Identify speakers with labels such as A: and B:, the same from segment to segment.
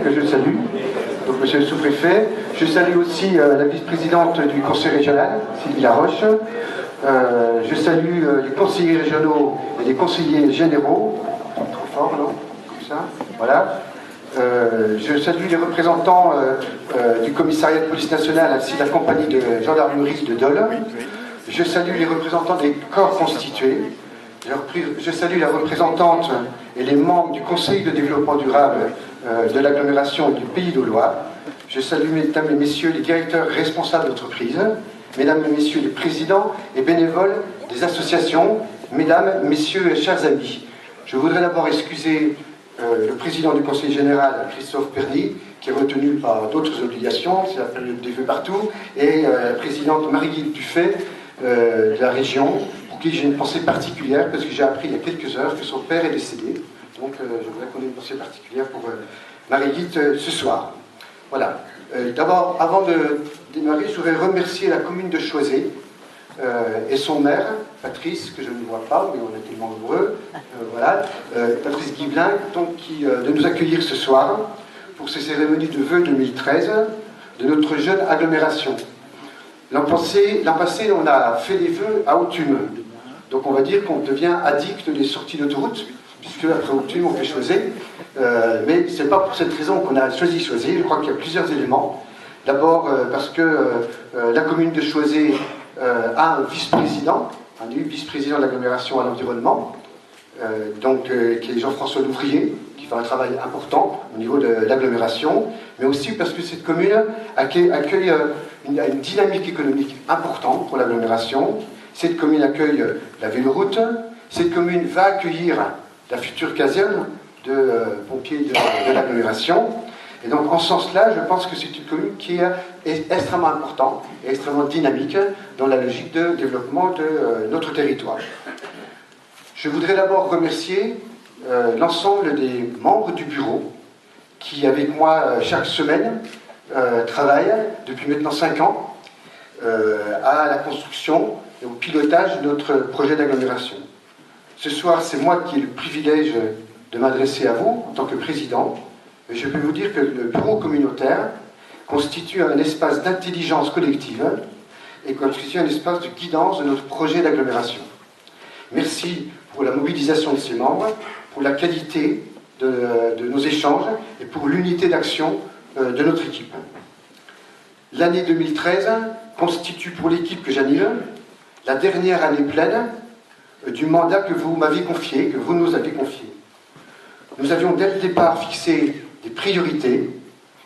A: Que je salue, donc monsieur le sous-préfet. Je salue aussi la vice-présidente du conseil régional, Sylvie Laroche. Je salue les conseillers régionaux et les conseillers généraux. Trop fort, non? Comme ça. Voilà. Je salue les représentants du commissariat de police nationale ainsi que la compagnie de gendarmerie de Dole. Je salue les représentants des corps constitués. Je salue la représentante et les membres du Conseil de développement durable de l'agglomération du Pays d'Aulois. Je salue, mesdames et messieurs, les directeurs responsables d'entreprise, mesdames et messieurs les présidents et bénévoles des associations, mesdames, messieurs et chers amis. Je voudrais d'abord excuser le président du Conseil général, Christophe Perny, qui est retenu par d'autres obligations, c'est la période des vœux partout, et la présidente Marie-Guilde Dufay de la région, pour qui j'ai une pensée particulière, parce que j'ai appris il y a quelques heures que son père est décédé. Donc je voudrais qu'on ait une pensée particulière pour Marie-Guilde ce soir. Voilà. D'abord, avant de démarrer, je voudrais remercier la commune de Choisey et son maire, Patrice, que je ne vois pas, mais on est tellement heureux, voilà, Patrice Guiblin, donc, de nous accueillir ce soir pour ces cérémonies de vœux 2013 de notre jeune agglomération. L'an passé, on a fait les vœux à Autun. Donc on va dire qu'on devient addict des sorties d'autoroute, puisque après Autun, on fait Choisey. Mais ce n'est pas pour cette raison qu'on a choisi Choisey. Je crois qu'il y a plusieurs éléments. D'abord parce que la commune de Choisey a un vice-président, un vice-président de l'agglomération à l'environnement, qui est Jean-François Louvrier, qui fait un travail important au niveau de l'agglomération, mais aussi parce que cette commune accueille une dynamique économique importante pour l'agglomération. Cette commune accueille la véloroute. Cette commune va accueillir la future caserne de pompiers de l'agglomération. Et donc, en ce sens-là, je pense que c'est une commune qui est extrêmement importante et extrêmement dynamique dans la logique de développement de notre territoire. Je voudrais d'abord remercier l'ensemble des membres du bureau qui, avec moi, chaque semaine, travaillent depuis maintenant 5 ans à la construction et au pilotage de notre projet d'agglomération. Ce soir, c'est moi qui ai le privilège de m'adresser à vous en tant que président. Et je peux vous dire que le bureau communautaire constitue un espace d'intelligence collective et constitue un espace de guidance de notre projet d'agglomération. Merci pour la mobilisation de ses membres, pour la qualité de nos échanges et pour l'unité d'action de notre équipe. L'année 2013 constitue pour l'équipe que j'anime la dernière année pleine du mandat que vous m'avez confié, que vous nous avez confié. Nous avions dès le départ fixé des priorités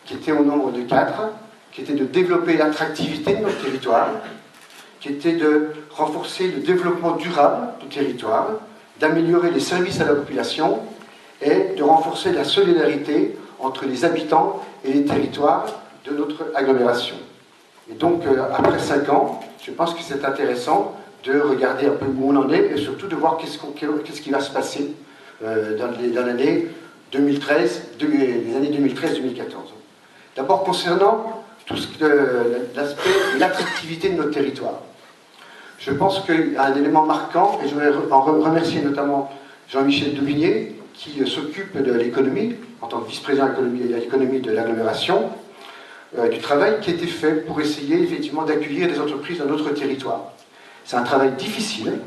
A: qui étaient au nombre de 4, qui étaient de développer l'attractivité de notre territoire, qui étaient de renforcer le développement durable du territoire, d'améliorer les services à la population et de renforcer la solidarité entre les habitants et les territoires de notre agglomération. Et donc, après 5 ans, je pense que c'est intéressant de regarder un peu où on en est et surtout de voir qu'est-ce qui va se passer dans l'année 2013, les années 2013-2014. D'abord, concernant tout l'aspect de l'attractivité de notre territoire. Je pense qu'il y a un élément marquant, et je voudrais en remercier notamment Jean-Michel Doubigné, qui s'occupe de l'économie, en tant que vice-président de l'économie de l'agglomération, du travail qui a été fait pour essayer effectivement d'accueillir des entreprises dans notre territoire. C'est un travail difficile,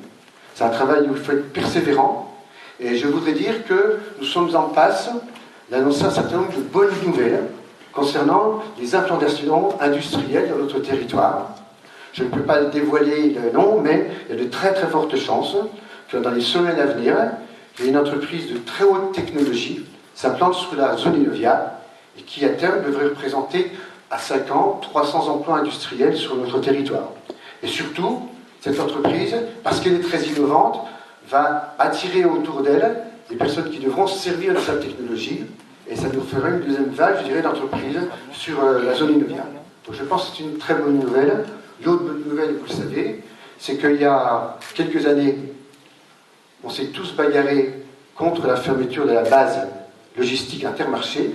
A: c'est un travail où il faut être persévérant, et je voudrais dire que nous sommes en passe d'annoncer un certain nombre de bonnes nouvelles concernant les implantations industrielles dans notre territoire. Je ne peux pas dévoiler le nom, mais il y a de très très fortes chances que dans les semaines à venir, il y ait une entreprise de très haute technologie s'implante sur la zone Inovia et qui à terme devrait représenter à 5 ans 300 emplois industriels sur notre territoire. Et surtout, cette entreprise, parce qu'elle est très innovante, va attirer autour d'elle des personnes qui devront se servir de sa technologie, et ça nous fera une deuxième vague, je dirais, d'entreprises sur la zone Inovia. Donc je pense que c'est une très bonne nouvelle. L'autre bonne nouvelle, vous le savez, c'est qu'il y a quelques années, on s'est tous bagarrés contre la fermeture de la base logistique Intermarché.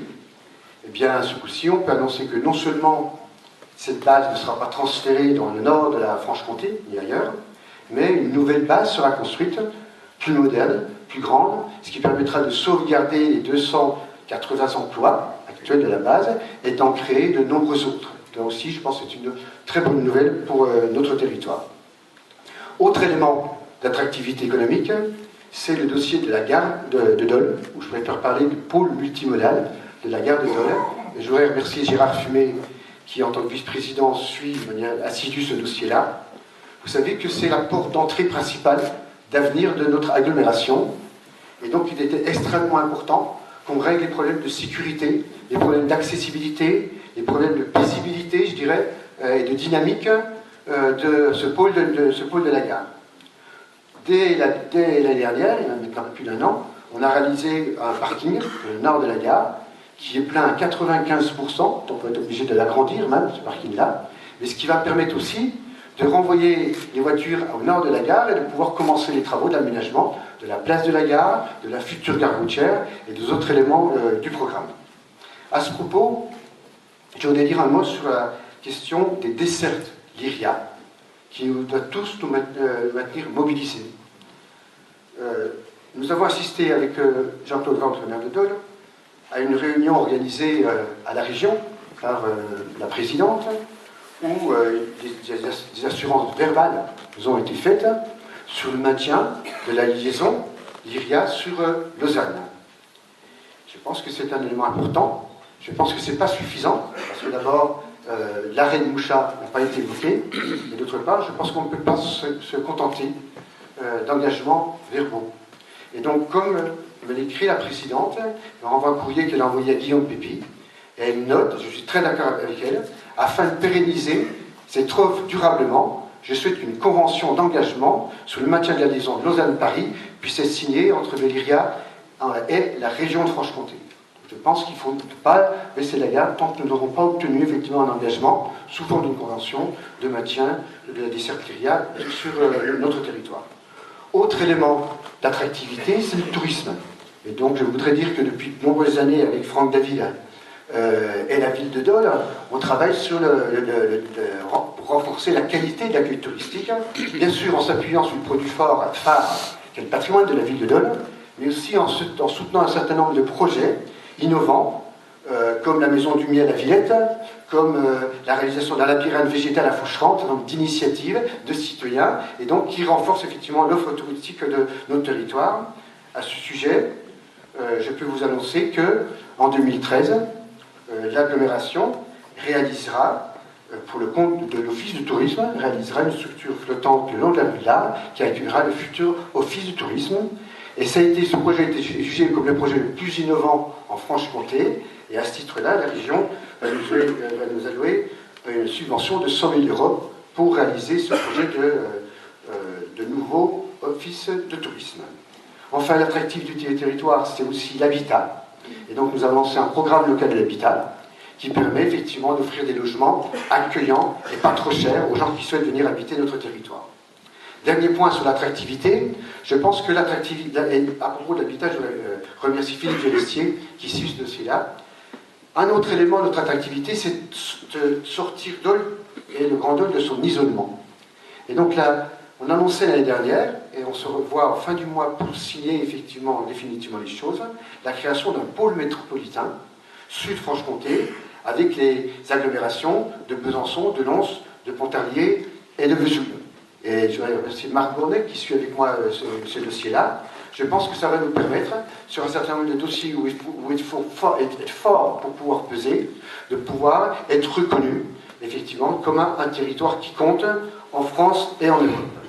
A: Eh bien, ce coup-ci, on peut annoncer que non seulement cette base ne sera pas transférée dans le nord de la Franche-Comté, ni ailleurs, mais une nouvelle base sera construite, plus moderne, plus grande, ce qui permettra de sauvegarder les 280 emplois actuelle de la base, et d'en créer de nombreux autres. Là aussi, je pense que c'est une très bonne nouvelle pour notre territoire. Autre élément d'attractivité économique, c'est le dossier de la gare de Dole, où je préfère parler du pôle multimodal de la gare de Dole. Je voudrais remercier Gérard Fumet, qui en tant que vice-président suit de manière assidue ce dossier-là. Vous savez que c'est la porte d'entrée principale d'avenir de notre agglomération, et donc il était extrêmement important qu'on règle les problèmes de sécurité, les problèmes d'accessibilité, les problèmes de paisibilité, je dirais, et de dynamique de ce pôle de la gare. Dès l'année dernière, il y a maintenant plus d'1 an, on a réalisé un parking, le nord de la gare, qui est plein à 95%, donc on va être obligé de l'agrandir même, ce parking-là, mais ce qui va permettre aussi de renvoyer les voitures au nord de la gare et de pouvoir commencer les travaux d'aménagement de la place de la gare, de la future gare routière et des autres éléments du programme. À ce propos, je voudrais dire un mot sur la question des dessertes Lyria, qui nous doit tous nous maintenir mobilisés. Nous avons assisté avec Jean-Claude Ventre, maire de Dole, à une réunion organisée à la région par la présidente, où des assurances verbales nous ont été faites sur le maintien de la liaison Lyria sur Lausanne. Je pense que c'est un élément important. Je pense que ce n'est pas suffisant, parce que d'abord, l'arrêt de Mouchat n'a pas été évoqué, et d'autre part, je pense qu'on ne peut pas se contenter d'engagements verbaux. Et donc, comme me l'écrit la présidente, elle renvoie un courrier qu'elle a envoyé à Guillaume Pépi, et elle note, je suis très d'accord avec elle, afin de pérenniser cette offre durablement, je souhaite qu'une convention d'engagement sur le maintien de la liaison de Lausanne-Paris puisse être signée entre Lyria et la région de Franche-Comté. Je pense qu'il ne faut pas baisser la garde tant que nous n'aurons pas obtenu effectivement un engagement sous forme d'une convention de maintien de la desserte Lyria sur notre territoire. Autre élément d'attractivité, c'est le tourisme. Et donc je voudrais dire que depuis de nombreuses années, avec Franck David et la ville de Dole, on travaille sur pour renforcer la qualité de l'accueil touristique, bien sûr en s'appuyant sur le produit phare, qui est le patrimoine de la ville de Dole, mais aussi en soutenant un certain nombre de projets innovants, comme la Maison du Miel à Villette, comme la réalisation d'un labyrinthe végétal à Foucherante, donc d'initiatives de citoyens, et donc qui renforcent effectivement l'offre touristique de notre territoire. À ce sujet, je peux vous annoncer qu'en 2013, l'agglomération réalisera, pour le compte de l'Office du tourisme, réalisera une structure flottante le long de la rue de l'Arbre qui accueillera le futur Office du tourisme. Et ce projet a été jugé comme le projet le plus innovant en Franche-Comté. Et à ce titre-là, la région va nous allouer une subvention de 100 000 € pour réaliser ce projet de nouveau office de tourisme. Enfin, l'attractivité du territoire, c'est aussi l'habitat. Et donc, nous avons lancé un programme local de l'habitat qui permet effectivement d'offrir des logements accueillants et pas trop chers aux gens qui souhaitent venir habiter notre territoire. Dernier point sur l'attractivité, je pense que l'attractivité, et à propos de l'habitat, je remercie Philippe Gelestier qui suit ce dossier-là. Un autre élément de notre attractivité, c'est de sortir Dole et le Grand Dole de son isolement. Et donc là, on annonçait l'année dernière, et on se revoit en fin du mois pour signer effectivement, définitivement les choses, la création d'un pôle métropolitain, Sud-Franche-Comté, avec les agglomérations de Besançon, de Lons, de Pontarlier et de Vesoul. Et je voudrais remercier Marc Bournet qui suit avec moi ce dossier-là. Je pense que ça va nous permettre, sur un certain nombre de dossiers où il faut être fort pour pouvoir peser, de pouvoir être reconnu, effectivement, comme un territoire qui compte en France et en Europe.